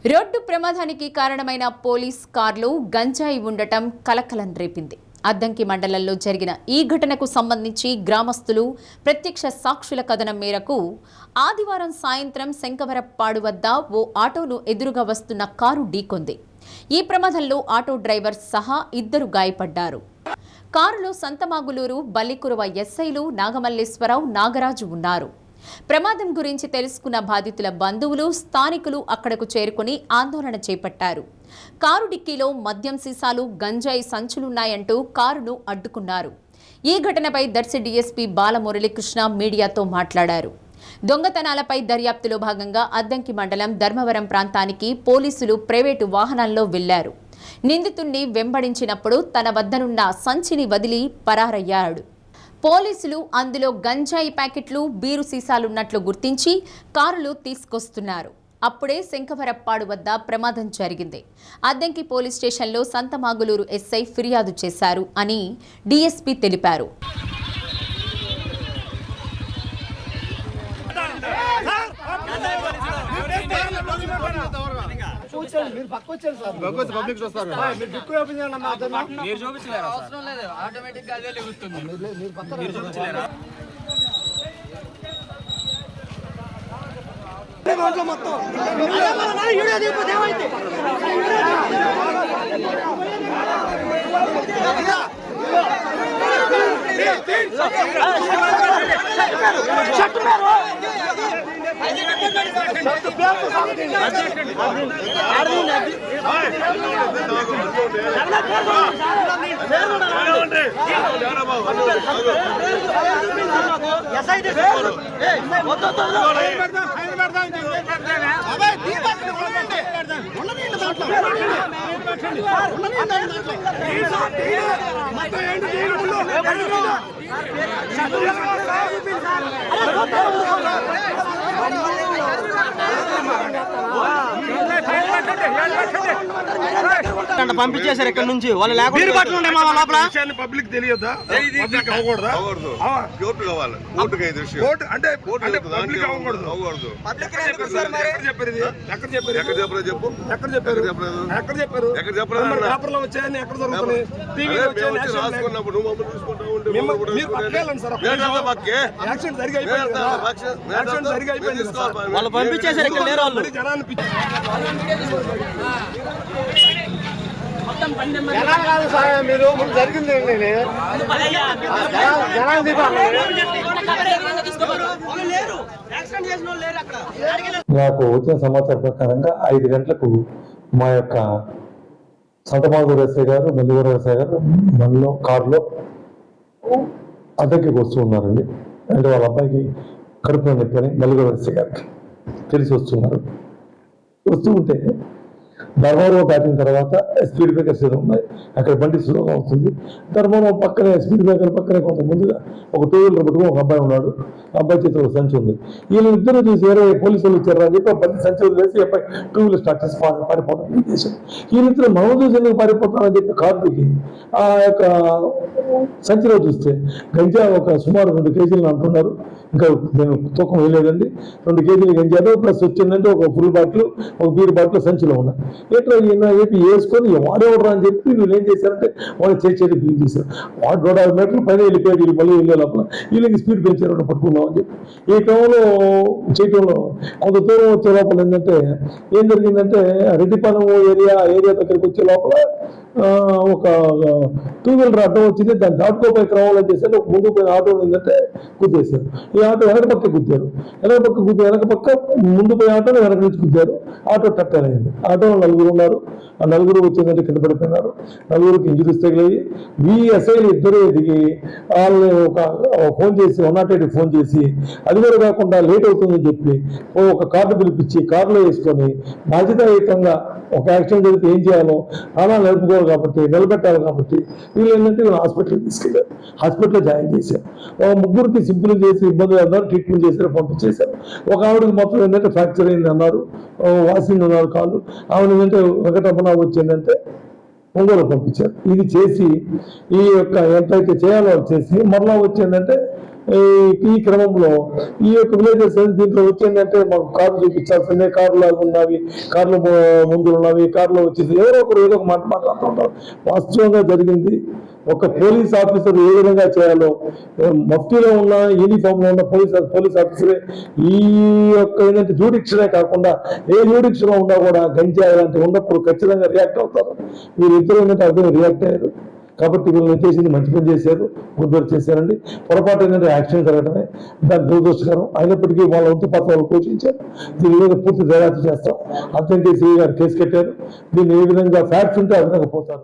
Road ప్రమాదానికి కారణమైన police కార్లో గంజాయి ఉండటం కలకలం రేపింది. అద్దంకి మండలంలో జరిగిన ఈ ఘటనకు సంబంధించి గ్రామస్తులు ప్రత్యక్ష సాక్షుల కథనం మేరకు ఆదివారం సాయంత్రం శంకవరప్పాడు వద్ద ఓ ఆటోను ఎదురుగా వస్తున్న కారు ఢీకొంది. ఈ ప్రమాదంలో ఆటో డ్రైవర్ సహా 2 గాయపడ్డారు. కారులో సంతమాగులూరు, బల్లికురవ ఎస్ఐలు నాగమల్లేశ్వరరావు, నాగరాజు ఉన్నారు. ప్రమాదం గురించి తెలుసుకున్న బాధితుల బంధువులు, స్థానికులు అక్కడకు చేరుకుని ఆందోళన చేపట్టారు. కారు డిక్కీలో మద్యం సీసాలు, గంజాయి సంచులున్నాయంటూ కారును అడ్డుకున్నారు. ఈ ఘటనపై దర్శి డీఎస్పీ బాలమురళీకృష్ణ మీడియాతో మాట్లాడారు. దొంగతనాలపై దర్యాప్తులో భాగంగా అద్దంకి మండలం ధర్మవరం ప్రాంతానికి పోలీసులు ప్రైవేటు వాహనాల్లో వెళ్లారు. నిందితుణ్ణి వెంబడించినప్పుడు తన వద్దనున్న సంచిని వదిలి పరారయ్యాడు. పోలీసులు అందులో గంజాయి ప్యాకెట్లు, బీరు సీసాలున్నట్లు గుర్తించి కారులో తీసుకొస్తున్నారు. అప్పుడే శంకవరప్పాడు వద్ద ప్రమాదం జరిగింది. అద్దంకి పోలీస్ స్టేషన్లో సంతమాగులూరు ఎస్ఐ ఫిర్యాదు చేశారు అని డీఎస్పీ తెలిపారు. పంపించేశారు ఇక్కడ నుంచి. వాళ్ళు లేకుండా పబ్లిక్ తెలియదా? పబ్లిక్ అవ్వకూడదా? కోర్టు కావాలి. కోర్టుకి అంటే పబ్లిక్ అవ్వకూడదు. ఎక్కడ చెప్పారు? పేపర్లో వచ్చాయని ఎక్కడ జరుగుతుంది? రాసుకున్నప్పుడు వాళ్ళు పంపించేశారు ఇక్కడ లేరు. వాళ్ళు నాకు వచ్చిన సమాచారం ప్రకారంగా 5 గంటలకు మా యొక్క సంతమాగులూరు ఎస్ఐ గారు, బల్లికురవ ఎస్ఐ గారు మనలో కారులో అద్దెకి వస్తూ ఉన్నారండి. అంటే వాళ్ళ అబ్బాయికి కడుపులో నొప్పని బల్లికురవ ఎస్ఐ గారికి తెలిసి వస్తున్నారు. వస్తూ ఉంటే ధర్మవరం దాటిన తర్వాత స్పీడ్ బ్రేకర్స్ ఏదో ఉన్నాయి, అక్కడ బండి స్లోగా అవుతుంది. ధర్మవరం పక్కనే స్పీడ్ బ్రేకర్ పక్కనే కొంత ముందుగా ఒక 2 వీలర్ పట్టుకుని ఒక అబ్బాయి ఉన్నాడు. అబ్బాయి చేతిలో ఒక సంచి ఉంది. వీళ్ళిద్దరూ చూసి వేరే పోలీసులు వచ్చారు అని చెప్పి బండి సంచి వదిలేసి అబ్బాయి 2 వీలర్ స్టార్ట్ చేసి పారిపోవడం చేశారు. వీళ్ళిద్దరు మనం చూసి ఎందుకు పారిపోతామని చెప్పి కారు దిగి ఆ యొక్క సంచిలో చూస్తే గంజా ఒక సుమారు 2 కేజీలు అంటున్నారు. ఇంకా నేను తూకం వేయలేదండి. 2 కేజీలు గంజాలు ప్లస్ వచ్చిందంటే ఒక ఫుల్ బాటిల్, ఒక బీర్ బాటిల్ సంచిలో ఉన్నాయి. ఎట్లా చెప్పి వేసుకొని వాడేవడరా అని చెప్పి వీళ్ళు ఏం చేశారంటే వాళ్ళు చేసేది బిల్ చేశారు. వాడు 150 మీటర్లు పైన వెళ్ళిపోయాడు. వీళ్ళు మళ్ళీ వెళ్ళే లోపల వీళ్ళకి స్పీడ్ పెంచారు, పట్టుకుందాం అని చెప్పి ఈ క్రమంలో చేయటంలో కొంత దూరం వచ్చే లోపల ఏంటంటే ఏం జరిగిందంటే రెడ్డిపాలెం ఏరియా దగ్గరికి వచ్చే లోపల ఒక 2 వీలర్ అడ్డం వచ్చింది. దాన్ని దాటుకోపోయే క్రమంలో చేశారు. ఒక ముందు పోయిన ఆటో ఏంటంటే గుద్దేశారు. ఈ ఆటో వెనక పక్క గుద్దారు. వెనక పక్క ముందు పోయే ఆటోని వెనక నుంచి గుద్దారు. ఆటో టక్కర్ అయింది. ఆటోలో 4 ఉన్నారు. ఆ 4 వచ్చిందంటే కింద పడిపోయినారు. 4కి ఇంజరీస్ తగిలాయి. ఎస్ఐలు 2 దిగి వాళ్ళని ఒక ఫోన్ చేసి 108 ఫోన్ చేసి అది కూడా కాకుండా లేట్ అవుతుందని చెప్పి ఒక కార్డు పిలిపించి కారులో వేసుకొని బాధ్యతాయుతంగా ఒక యాక్సిడెంట్ జరిగితే ఏం చేయాలో ప్రాణాలు నిలబెట్టాలి కాబట్టి వీళ్ళు ఏంటంటే హాస్పిటల్కి తీసుకెళ్ళారు. హాస్పిటల్లో జాయిన్ చేశారు. 3కి సింపుల్ చేసి ఇబ్బందులు అన్నారు, ట్రీట్మెంట్ చేశారు, పంపించేశారు. ఒక ఆవిడకి మొత్తం ఏంటంటే ఫ్రాక్చర్ అయింది అన్నారు, వాసింగ్ ఉన్నారు కాళ్ళు. ఆవిడ ఏంటంటే వెంకటరమణ వచ్చిందంటే ఒంగోలు పంపించారు. ఇది చేసి ఈ యొక్క ఎంతైతే చేయాలో చేసి మరలా వచ్చిందంటే ఈ క్రమంలో ఈ యొక్క విలేజెస్ దీంట్లో వచ్చిందంటే మాకు కార్లు చూపించాల్సిందే, కార్లు లాగా ఉన్నవి, కార్లు ముందు ఉన్నవి, కార్లో వచ్చేసి ఎవరో ఒకరు ఏదో ఒక మాట మాట్లాడుతుంటారు. వాస్తవంగా జరిగింది ఒక పోలీస్ ఆఫీసర్ ఏ విధంగా చేయాలో, మఫ్టీలో ఉన్న యూనిఫామ్ లో ఉన్న పోలీస్ ఆఫీసరే ఈ యొక్క ఏంటంటే జ్యూడిక్షనే కాకుండా ఏ జ్యూడిక్షన్ ఉన్నా కూడా గంజాయి లాంటివి ఉన్నప్పుడు ఖచ్చితంగా రియాక్ట్ అవుతారు. వీళ్ళిద్దరూ ఏంటంటే అర్థం రియాక్ట్ అయ్యారు. కాబట్టి వీళ్ళని చేసింది మంచి పని చేశారు, గుడ్డోరు చేశారండి. పొరపాటు ఏంటంటే యాక్షన్ జరగడమే దాని దురదృష్టకరం. అయినప్పటికీ వాళ్ళ వంతు పాత్ర వాళ్ళు పోషించారు. దీని మీద పూర్తి దర్యాప్తు చేస్తాం. అర్థం చేసి గారు కేసు కట్టారు. దీన్ని ఏ విధంగా ఫ్యాక్ట్స్ ఉంటే ఆ విధంగా పోతారు.